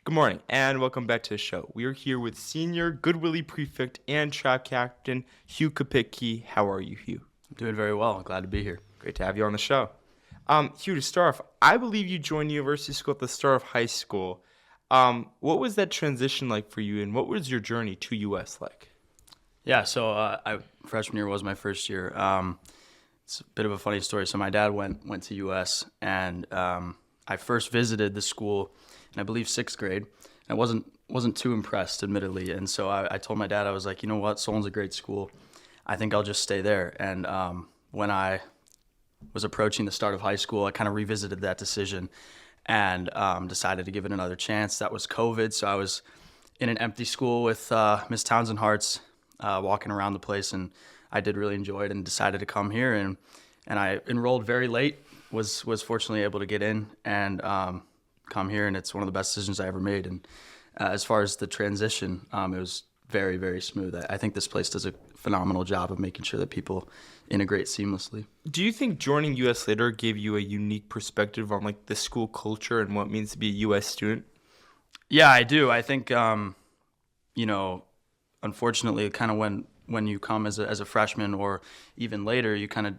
Good morning, and welcome back to the show. We are here with Senior Goodwillie Prefect and Track Captain Hugh Kopittke. How are you, Hugh? I'm doing very well. Glad to be here. Great to have you on the show. Hugh, to start off, I believe you joined university school at the start of high school. What was that transition like for you, and what was your journey to US like? Yeah, freshman year was my first year. It's a bit of a funny story. So my dad went to US, and I first visited the school in I believe sixth grade. And I wasn't too impressed, admittedly. And so I told my dad, I was like, you know what, Solon's a great school. I think I'll just stay there. And when I was approaching the start of high school, I kind of revisited that decision and decided to give it another chance. That was COVID, so I was in an empty school with Miss Townsend Hart's, walking around the place, and I did really enjoy it and decided to come here. And I enrolled very late, was fortunately able to get in and come here, and it's one of the best decisions I ever made. And as far as the transition, it was very, very smooth. I think this place does a phenomenal job of making sure that people integrate seamlessly. Do you think joining US later gave you a unique perspective on like the school culture and what it means to be a US student? Yeah, I do. I think, unfortunately, kind of when you come as a freshman or even later, you kind of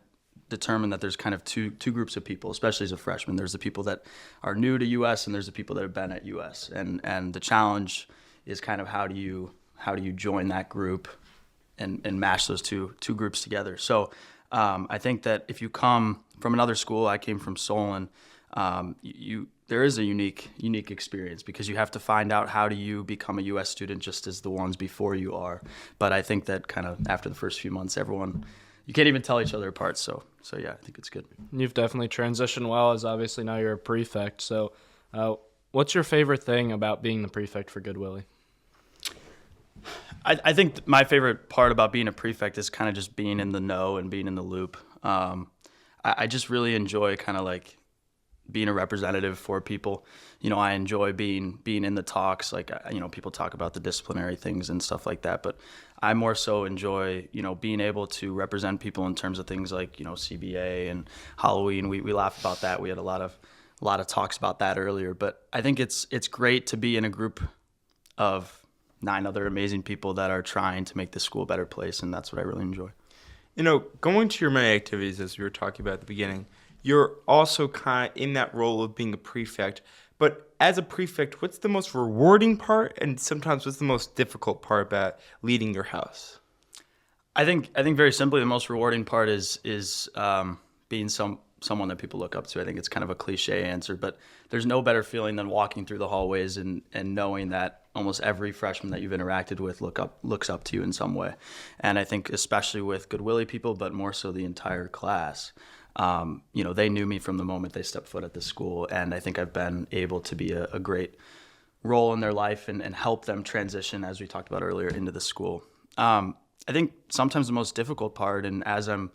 determine that there's kind of two groups of people, especially as a freshman. There's the people that are new to US, and there's the people that have been at US. And the challenge is kind of how do you join that group and mash those two groups together. So I think that if you come from another school, I came from Solon, there is a unique experience because you have to find out how do you become a U.S. student just as the ones before you are. But I think that kind of after the first few months, you can't even tell each other apart. So yeah, I think it's good. You've definitely transitioned well, as obviously now you're a prefect. So what's your favorite thing about being the prefect for Goodwillie? I think my favorite part about being a prefect is kind of just being in the know and being in the loop. I just really enjoy kind of like being a representative for people. I enjoy being in the talks. Like, people talk about the disciplinary things and stuff like that, but I more so enjoy, being able to represent people in terms of things like, CBA and Halloween. We laugh about that. We had a lot of talks about that earlier, but I think it's great to be in a group of 9 other amazing people that are trying to make this school a better place, and that's what I really enjoy. Going to your many activities, as we were talking about at the beginning, you're also kind of in that role of being a prefect. But as a prefect, what's the most rewarding part, and sometimes what's the most difficult part about leading your house? I think very simply, the most rewarding part is being someone that people look up to. I think it's kind of a cliche answer, but there's no better feeling than walking through the hallways and knowing that almost every freshman that you've interacted with looks up to you in some way. And I think especially with Goodwillie people, but more so the entire class, they knew me from the moment they stepped foot at the school, and I think I've been able to be a great role in their life and help them transition, as we talked about earlier, into the school. I think sometimes the most difficult part, and as I'm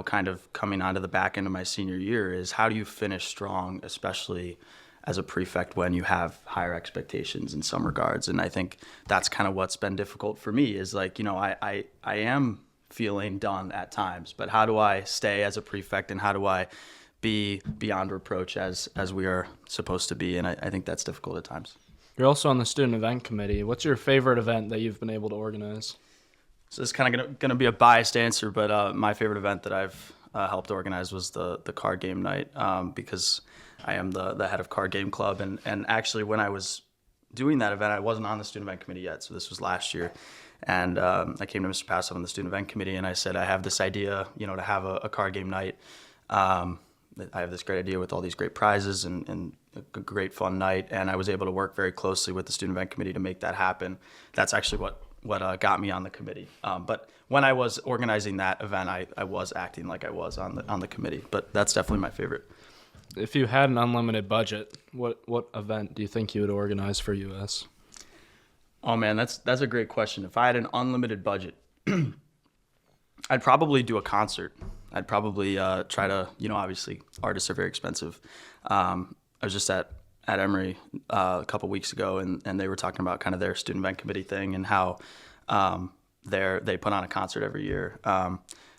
kind of coming onto the back end of my senior year, is how do you finish strong, especially as a prefect when you have higher expectations in some regards. And I think that's kind of what's been difficult for me is like, I am feeling done at times, but how do I stay as a prefect and how do I be beyond reproach as we are supposed to be? And I think that's difficult at times. You're also on the student event committee. What's your favorite event that you've been able to organize? So it's kind of going to be a biased answer, but my favorite event that I've helped organize was the card game night, because I am the head of card game club. And actually when I was doing that event, I wasn't on the student event committee yet. So this was last year. And I came to Mr. Passoff on the student event committee, and I said, I have this idea, to have a card game night. I have this great idea with all these great prizes and a great fun night. And I was able to work very closely with the student event committee to make that happen. That's actually what got me on the committee. But when I was organizing that event, I was acting like I was on the committee. But that's definitely my favorite. If you had an unlimited budget, what event do you think you would organize for US? Oh man, that's a great question. If I had an unlimited budget, I'd probably do a concert. I'd probably try to, obviously artists are very expensive. I was just at Emory a couple weeks ago, and they were talking about kind of their student event committee thing and how they put on a concert every year.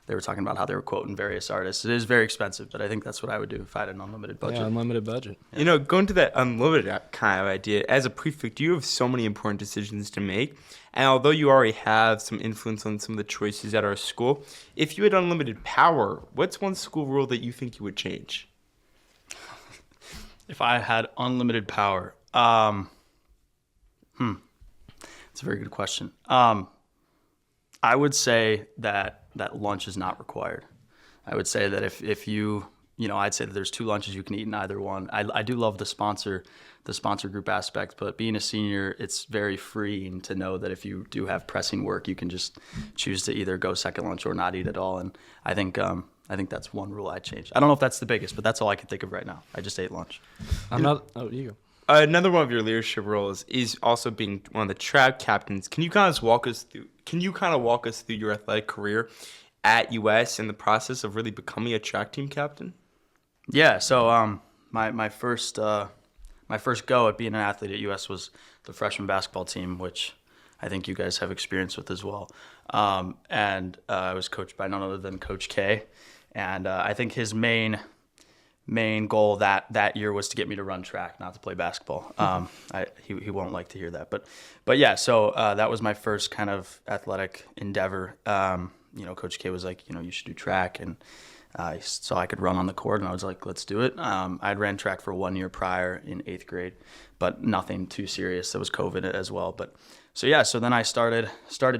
they were talking about how they were quoting various artists. It is very expensive, but I think that's what I would do if I had an unlimited budget. Yeah, unlimited budget. You know, going to that unlimited kind of idea, as a prefect, you have so many important decisions to make. And although you already have some influence on some of the choices at our school, if you had unlimited power, what's one school rule that you think you would change? If I had unlimited power, it's a very good question. I would say that lunch is not required. I would say that if you I'd say that there's 2 lunches you can eat in either one. I do love the sponsor group aspect, but being a senior, it's very freeing to know that if you do have pressing work, you can just choose to either go second lunch or not eat at all. And I think that's one rule I'd change. I don't know if that's the biggest, but that's all I can think of right now. I just ate lunch. You go. Another one of your leadership roles is also being one of the track captains. Can you kind of walk us through your athletic career at US and the process of really becoming a track team captain? Yeah. So my first go at being an athlete at US was the freshman basketball team, which I think you guys have experience with as well. And I was coached by none other than Coach K, and I think his main goal that year was to get me to run track, not to play basketball. He won't like to hear that, but yeah. So that was my first kind of athletic endeavor. Coach K was like, you should do track, and I saw I could run on the court, and I was like, let's do it. I'd ran track for 1 year prior in 8th grade, but nothing too serious. There was COVID as well, but so yeah. So then I started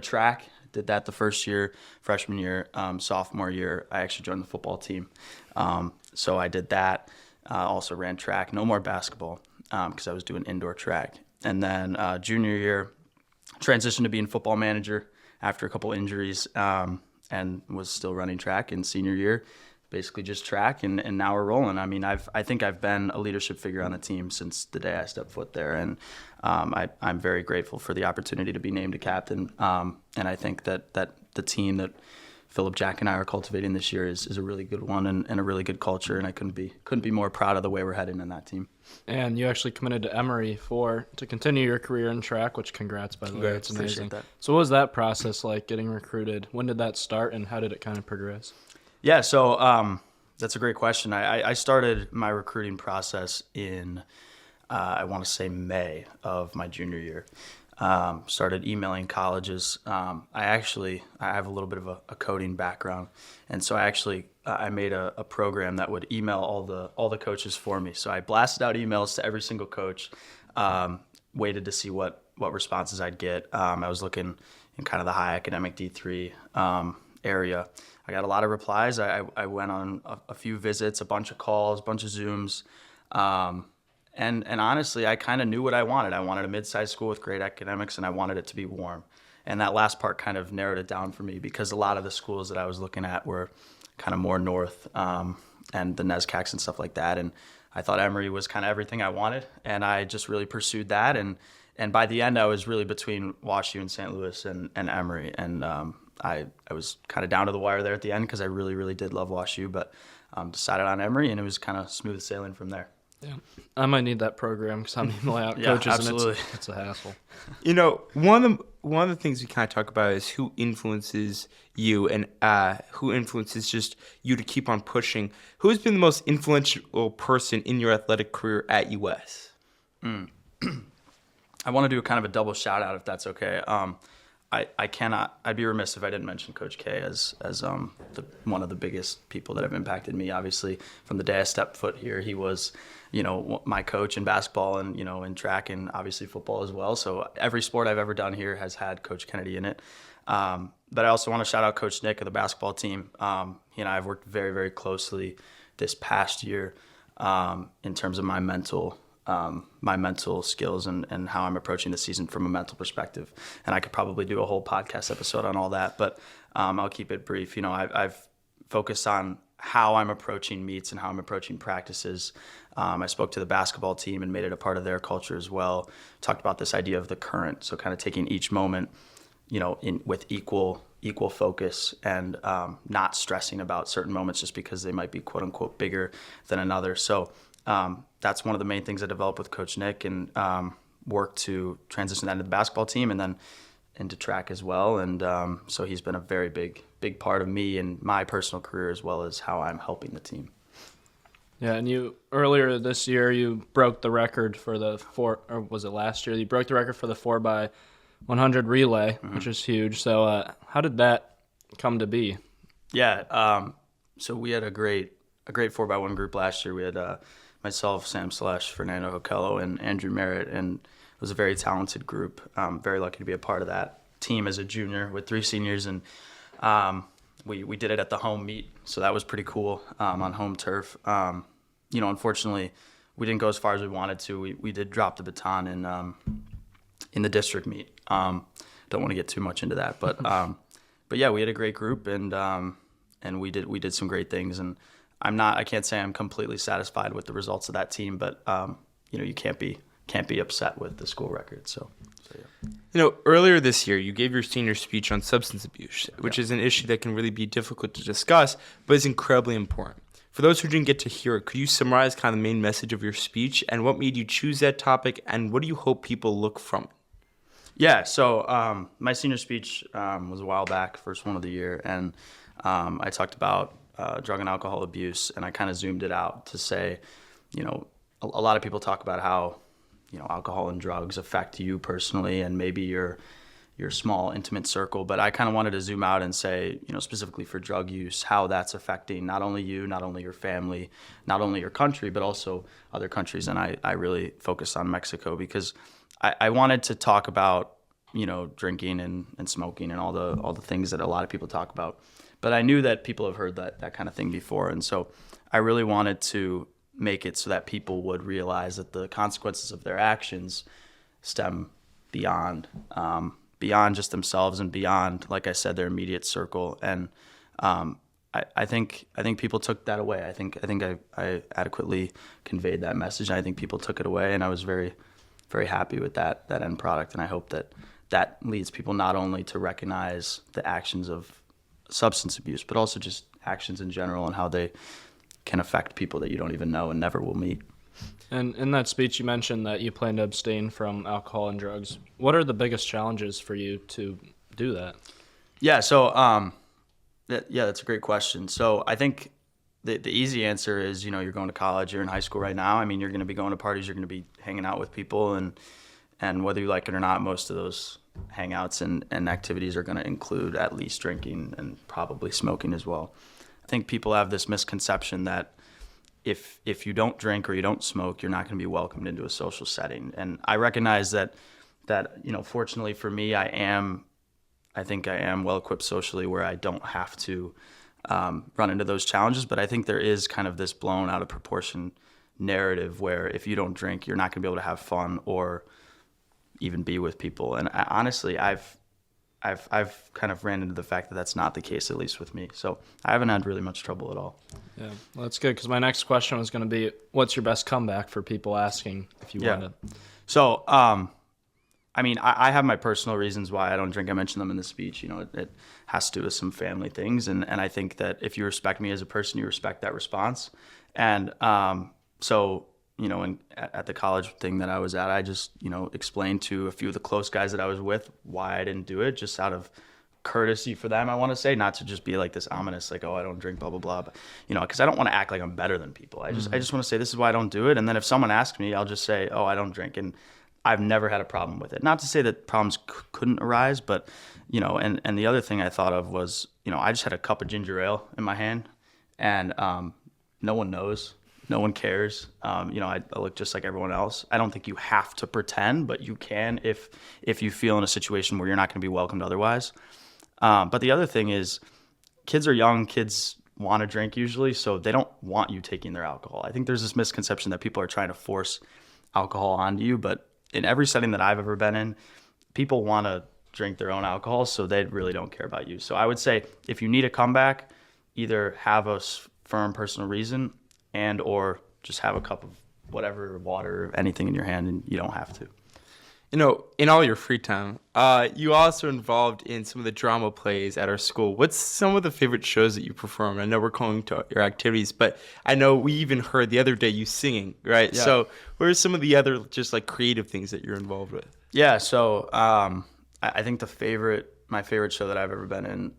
track. Did that the first year, freshman year. Sophomore year, I actually joined the football team. So I did that. Also ran track. No more basketball because I was doing indoor track. And then junior year, transitioned to being football manager after a couple injuries, and was still running track. In senior year, basically just track, and now we're rolling. I mean, I think I've been a leadership figure on the team since the day I stepped foot there, and I'm very grateful for the opportunity to be named a captain. And I think that the team that Philip, Jack, and I are cultivating this year is a really good one, and a really good culture, and I couldn't be more proud of the way we're heading in that team. And you actually committed to Emory to continue your career in track, which congrats, by the way. It's amazing. That. So what was that process like, getting recruited? When did that start, and how did it kind of progress? Yeah, so that's a great question. I started my recruiting process in, I want to say May of my junior year. Started emailing colleges. I have a little bit of a coding background, and so I made a program that would email all the coaches for me. So I blasted out emails to every single coach, waited to see what responses I'd get. I was looking in kind of the high academic D3 area. I got a lot of replies. I went on a few visits, a bunch of calls, a bunch of Zooms. And honestly, I kind of knew what I wanted. I wanted a mid-sized school with great academics, and I wanted it to be warm. And that last part kind of narrowed it down for me, because a lot of the schools that I was looking at were kind of more north, and the NESCACs and stuff like that. And I thought Emory was kind of everything I wanted, and I just really pursued that. And by the end, I was really between WashU and St. Louis and Emory. And I was kind of down to the wire there at the end, because I really, really did love WashU, but decided on Emory, and it was kind of smooth sailing from there. Yeah, I might need that program, because I'm emailing out Yeah, coaches, absolutely. and it's a hassle. One of the things we kind of talk about is who influences you, and who influences just you to keep on pushing. Who has been the most influential person in your athletic career at US? I want to do a kind of a double shout out, if that's okay. I'd be remiss if I didn't mention Coach K as one of the biggest people that have impacted me. Obviously, from the day I stepped foot here, he was, my coach in basketball, and, in track, and obviously football as well. So every sport I've ever done here has had Coach Kennedy in it. But I also want to shout out Coach Nick of the basketball team. He and I have worked very, very closely this past year in terms of my mental skills and how I'm approaching the season from a mental perspective. And I could probably do a whole podcast episode on all that, but I'll keep it brief. I've focused on how I'm approaching meets and how I'm approaching practices. I spoke to the basketball team and made it a part of their culture as well. Talked about this idea of the current, so kind of taking each moment, with equal focus, and not stressing about certain moments just because they might be quote unquote bigger than another. So that's one of the main things I developed with Coach Nick, and worked to transition that into the basketball team. And then into track as well, and so he's been a very big part of me and my personal career as well as how I'm helping the team. Yeah, and you earlier this year you broke the record for the or was it last year? You broke the record for the 4x100 relay, which is huge. So how did that come to be? Yeah, so we had a great 4x1 group last year. We had myself, Sam Slash, Fernando Hokello, and Andrew Merritt, and it was a very talented group. Very lucky to be a part of that team as a junior with 3 seniors, and we did it at the home meet, so that was pretty cool on home turf. Unfortunately, we didn't go as far as we wanted to. We did drop the baton in the district meet. Don't want to get too much into that, but yeah, we had a great group, and we did some great things. And I can't say I'm completely satisfied with the results of that team, but you can't be upset with the school record. So yeah. Earlier this year, you gave your senior speech on substance abuse, which is an issue that can really be difficult to discuss, but is incredibly important. For those who didn't get to hear it, could you summarize kind of the main message of your speech and what made you choose that topic, and what do you hope people look from it? Yeah, so my senior speech was a while back, first one of the year, and I talked about drug and alcohol abuse, and I kind of zoomed it out to say, a lot of people talk about how, alcohol and drugs affect you personally and maybe your small, intimate circle, but I kind of wanted to zoom out and say, specifically for drug use, how that's affecting not only you, not only your family, not only your country, but also other countries, and I really focused on Mexico because I wanted to talk about, drinking and smoking and all the things that a lot of people talk about. But I knew that people have heard that kind of thing before. And so I really wanted to make it so that people would realize that the consequences of their actions stem beyond just themselves and beyond, like I said, their immediate circle. And I think people took that away. I think I adequately conveyed that message. And I think people took it away, and I was very, very happy with that end product. And I hope that leads people not only to recognize the actions of substance abuse, but also just actions in general and how they can affect people that you don't even know and never will meet. And in that speech, you mentioned that you plan to abstain from alcohol and drugs. What are the biggest challenges for you to do that? Yeah, so that's a great question. So I think the easy answer is, you're going to college, you're in high school right now. I mean, you're going to be going to parties, you're going to be hanging out with people, and whether you like it or not, most of those hangouts and activities are going to include at least drinking and probably smoking as well. I think people have this misconception that if you don't drink or you don't smoke, you're not going to be welcomed into a social setting. And I recognize that fortunately for me, I think I am well equipped socially where I don't have to run into those challenges. But I think there is kind of this blown out of proportion narrative where if you don't drink, you're not going to be able to have fun or even be with people. And honestly, I've kind of ran into the fact that that's not the case, at least with me. So I haven't had really much trouble at all. Yeah, well, that's good, because my next question was going to be, what's your best comeback for people asking if you want to? So, I mean, I have my personal reasons why I don't drink. I mentioned them in the speech. It has to do with some family things. And I think that if you respect me as a person, you respect that response. And so, at the college thing that I was at, I just, explained to a few of the close guys that I was with why I didn't do it, just out of courtesy for them, I want to say, not to just be like this ominous, like, oh, I don't drink, blah, blah, blah. But, because I don't want to act like I'm better than people. I just want to say, this is why I don't do it. And then if someone asks me, I'll just say, oh, I don't drink. And I've never had a problem with it. Not to say that problems couldn't arise, but, and the other thing I thought of was, I just had a cup of ginger ale in my hand, and no one knows. No one cares. I look just like everyone else. I don't think you have to pretend, but you can if you feel in a situation where you're not going to be welcomed otherwise. But the other thing is, kids are young. Kids want to drink usually, so they don't want you taking their alcohol. I think there's this misconception that people are trying to force alcohol onto you, but in every setting that I've ever been in, people want to drink their own alcohol, so they really don't care about you. So I would say if you need a comeback, either have a firm personal reason and or just have a cup of whatever, water, anything in your hand, and you don't have to. In all your free time, you also involved in some of the drama plays at our school. What's some of the favorite shows that you perform? I know we're calling to your activities, but I know we even heard the other day you singing, right? Yeah. So what are some of the other just like creative things that you're involved with? Yeah, so I think my favorite show that I've ever been in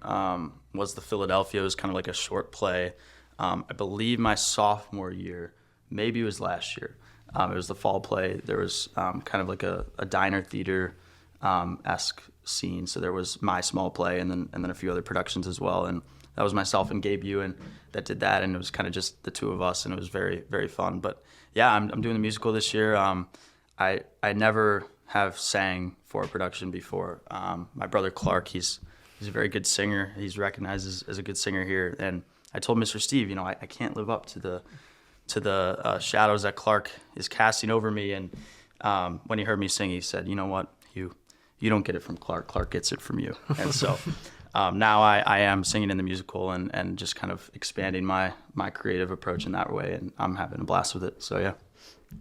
was the Philadelphia. It was kind of like a short play. I believe my sophomore year, maybe it was last year. It was the fall play. There was kind of like a diner theater esque scene. So there was my small play and then a few other productions as well. And that was myself and Gabe Ewan that did that. And it was kind of just the two of us, and it was very, very fun. But yeah, I'm doing the musical this year. I never have sang for a production before. My brother Clark, he's a very good singer. He's recognized as a good singer here. And I told Mr. Steve, I can't live up to the shadows that Clark is casting over me. And when he heard me sing, he said, "You know what, Hugh, you don't get it from Clark. Clark gets it from you." And so now I am singing in the musical and just kind of expanding my creative approach in that way. And I'm having a blast with it. So, yeah.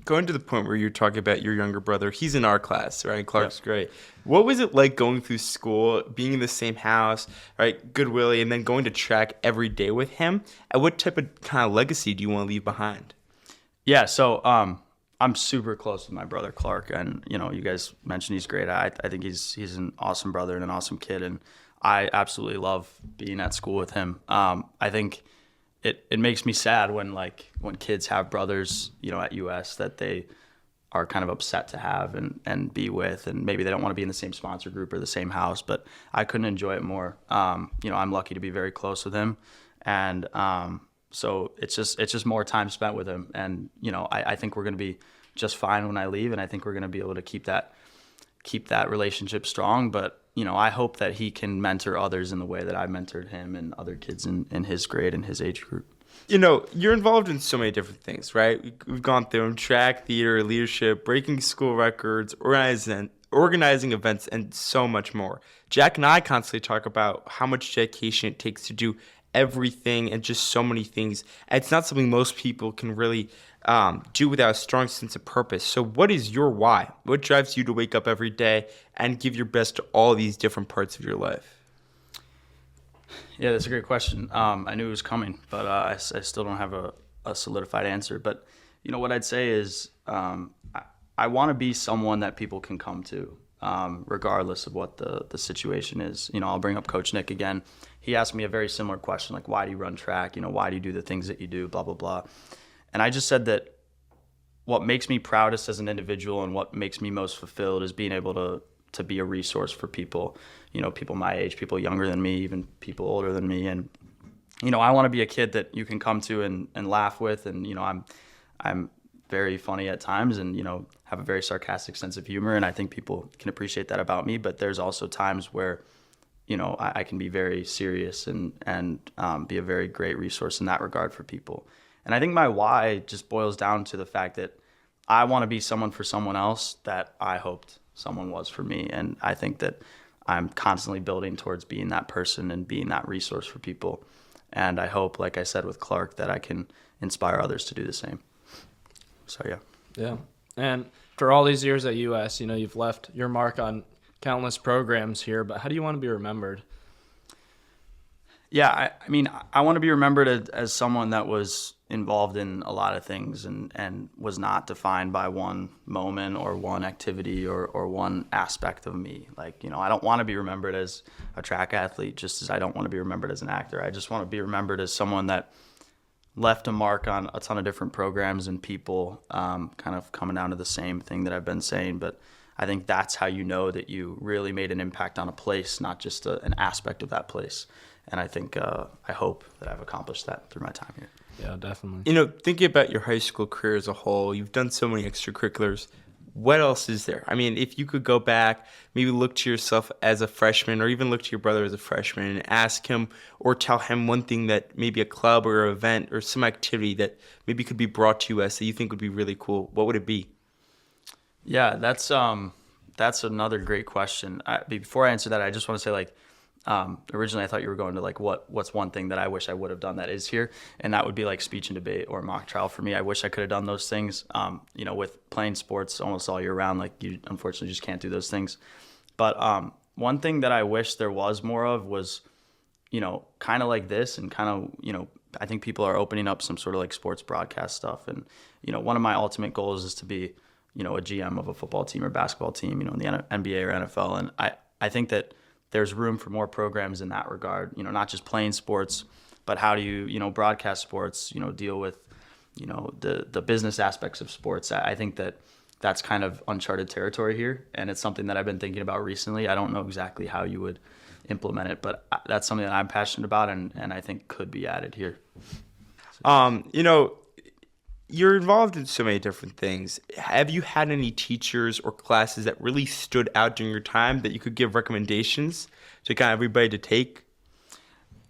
Going to the point where you're talking about your younger brother, he's in our class, right? Clark's great. What was it like going through school, being in the same house, right? Goodwillie, and then going to track every day with him? And what type of kind of legacy do you want to leave behind? Yeah, so I'm super close with my brother Clark, and you guys mentioned he's great. I think he's an awesome brother and an awesome kid, and I absolutely love being at school with him. I think it makes me sad when kids have brothers, at US that they are kind of upset to have and be with, and maybe they don't want to be in the same sponsor group or the same house, but I couldn't enjoy it more. I'm lucky to be very close with him, and so it's just more time spent with him, and I think we're going to be just fine when I leave, and I think we're going to be able to keep that relationship strong. But I hope that he can mentor others in the way that I mentored him and other kids in his grade and his age group. You're involved in so many different things, right? We've gone through them: track, theater, leadership, breaking school records, organizing events, and so much more. Jack and I constantly talk about how much dedication it takes to do everything and just so many things. And it's not something most people can really do without a strong sense of purpose. So what is your why? What drives you to wake up every day and give your best to all these different parts of your life? Yeah, that's a great question. I knew it was coming, but I still don't have a solidified answer. But what I'd say is I want to be someone that people can come to, regardless of what the situation is. I'll bring up Coach Nick again. He asked me a very similar question, like, why do you run track? Why do you do the things that you do, blah, blah, blah. And I just said that what makes me proudest as an individual and what makes me most fulfilled is being able to be a resource for people, people my age, people younger than me, even people older than me. And, I want to be a kid that you can come to and laugh with. And, I'm very funny at times and, have a very sarcastic sense of humor. And I think people can appreciate that about me. But there's also times where, I can be very serious and be a very great resource in that regard for people. And I think my why just boils down to the fact that I want to be someone for someone else that I hoped someone was for me. And I think that I'm constantly building towards being that person and being that resource for people. And I hope, like I said with Clark, that I can inspire others to do the same. So, yeah. Yeah. And for all these years at US, you've left your mark on countless programs here, but how do you want to be remembered? Yeah, I want to be remembered as someone that was involved in a lot of things and was not defined by one moment or one activity or one aspect of me. I don't want to be remembered as a track athlete, just as I don't want to be remembered as an actor. I just want to be remembered as someone that left a mark on a ton of different programs and people, kind of coming down to the same thing that I've been saying. But I think that's how you know that you really made an impact on a place, not just an aspect of that place. And I think, I hope that I've accomplished that through my time here. Yeah, definitely. Thinking about your high school career as a whole, you've done so many extracurriculars. What else is there? If you could go back, maybe look to yourself as a freshman or even look to your brother as a freshman and ask him or tell him one thing that maybe a club or an event or some activity that maybe could be brought to US that you think would be really cool, what would it be? Yeah, that's another great question. Before I answer that, I just want to say, originally I thought you were going to what's one thing that I wish I would have done that is here, and that would be speech and debate or mock trial for me. I wish I could have done those things. With playing sports almost all year round, you unfortunately just can't do those things. But one thing that I wish there was more of was, kind of like this, and kind of, I think people are opening up some sort of sports broadcast stuff, and one of my ultimate goals is to be, a GM of a football team or basketball team, in the NBA or NFL, and I I think that there's room for more programs in that regard, not just playing sports, but how do you, broadcast sports, deal with, the business aspects of sports. I think that that's kind of uncharted territory here, and it's something that I've been thinking about recently. I don't know exactly how you would implement it, but that's something that I'm passionate about and I think could be added here. You're involved in so many different things. Have you had any teachers or classes that really stood out during your time that you could give recommendations to kind of everybody to take?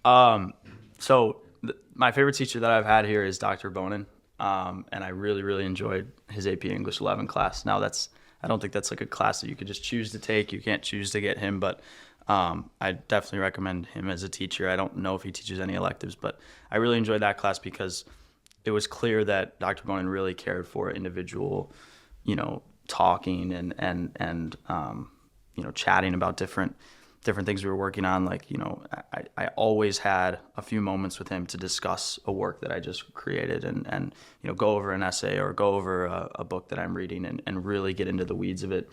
So my favorite teacher that I've had here is Dr. Bonin, and I really, really enjoyed his AP English 11 class. Now I don't think that's like a class that you could just choose to take. You can't choose to get him, but I definitely recommend him as a teacher. I don't know if he teaches any electives, but I really enjoyed that class because it was clear that Dr. Bonin really cared for individual, talking and chatting about different things we were working on. Like, I always had a few moments with him to discuss a work that I just created and go over an essay or go over a book that I'm reading and really get into the weeds of it.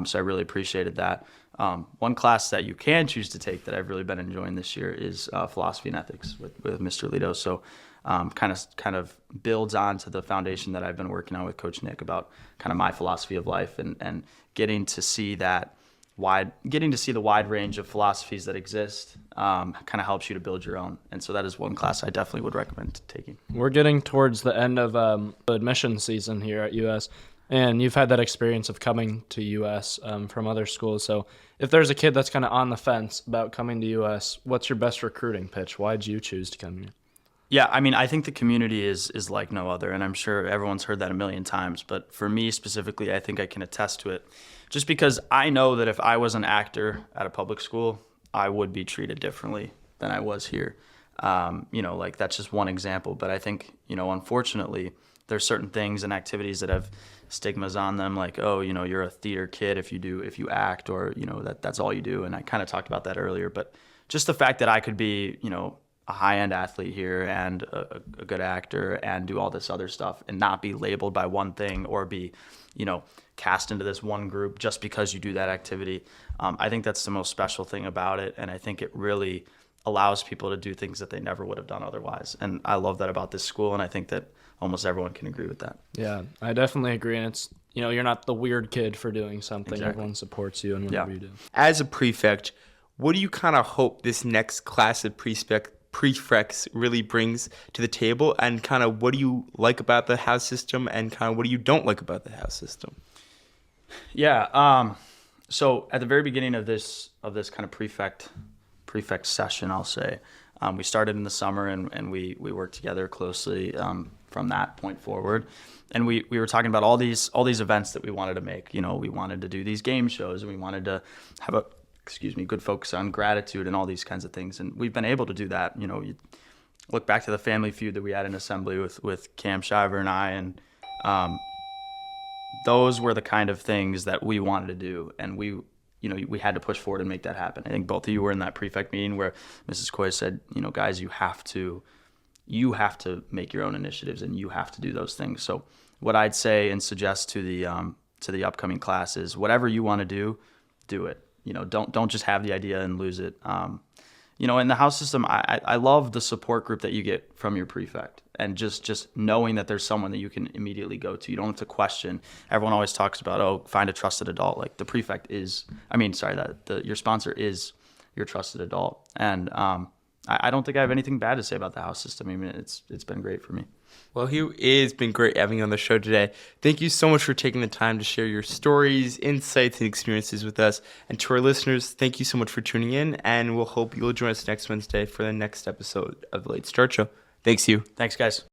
So I really appreciated that. One class that you can choose to take that I've really been enjoying this year is philosophy and ethics with Mr. Lito. So kind of builds on to the foundation that I've been working on with Coach Nick about kind of my philosophy of life and getting to see the wide range of philosophies that exist kind of helps you to build your own. And so that is one class I definitely would recommend taking. We're getting towards the end of the admission season here at US, and you've had that experience of coming to US from other schools. So if there's a kid that's kind of on the fence about coming to US, what's your best recruiting pitch? Why did you choose to come here? Yeah, I mean, I think the community is like no other, and I'm sure everyone's heard that a million times. But for me specifically, I think I can attest to it just because I know that if I was an actor at a public school, I would be treated differently than I was here. Like that's just one example. But I think, unfortunately, there's certain things and activities that have stigmas on them, like, oh, you're a theater kid if you act, or, that's all you do. And I kind of talked about that earlier. But just the fact that I could be, a high-end athlete here and a good actor and do all this other stuff and not be labeled by one thing or be, cast into this one group just because you do that activity. I think that's the most special thing about it, and I think it really allows people to do things that they never would have done otherwise. And I love that about this school, and I think that almost everyone can agree with that. Yeah, I definitely agree. And it's, you're not the weird kid for doing something. Exactly. Everyone supports you in whatever you do. As a prefect, what do you kind of hope this next class of prefects really brings to the table, and kind of what do you like about the house system and kind of what do you don't like about the house system? Yeah. So at the very beginning of this kind of prefect session, I'll say, we started in the summer and we worked together closely from that point forward. And we were talking about all these events that we wanted to make. We wanted to do these game shows, and we wanted to have a good focus on gratitude and all these kinds of things. And we've been able to do that. You look back to the family feud that we had in assembly with Cam Shiver and I, and those were the kind of things that we wanted to do. And we had to push forward and make that happen. I think both of you were in that prefect meeting where Mrs. Coy said, guys, you have to make your own initiatives and you have to do those things. So what I'd say and suggest to the upcoming class is whatever you want to do it. Don't just have the idea and lose it. In the house system, I love the support group that you get from your prefect, and just knowing that there's someone that you can immediately go to. You don't have to question. Everyone always talks about, find a trusted adult. Like the prefect your sponsor is your trusted adult. And I don't think I have anything bad to say about the house system. I mean, it's been great for me. Well, Hugh, it's been great having you on the show today. Thank you so much for taking the time to share your stories, insights, and experiences with us. And to our listeners, thank you so much for tuning in, and we'll hope you'll join us next Wednesday for the next episode of The Late Start Show. Thanks, Hugh. Thanks, guys.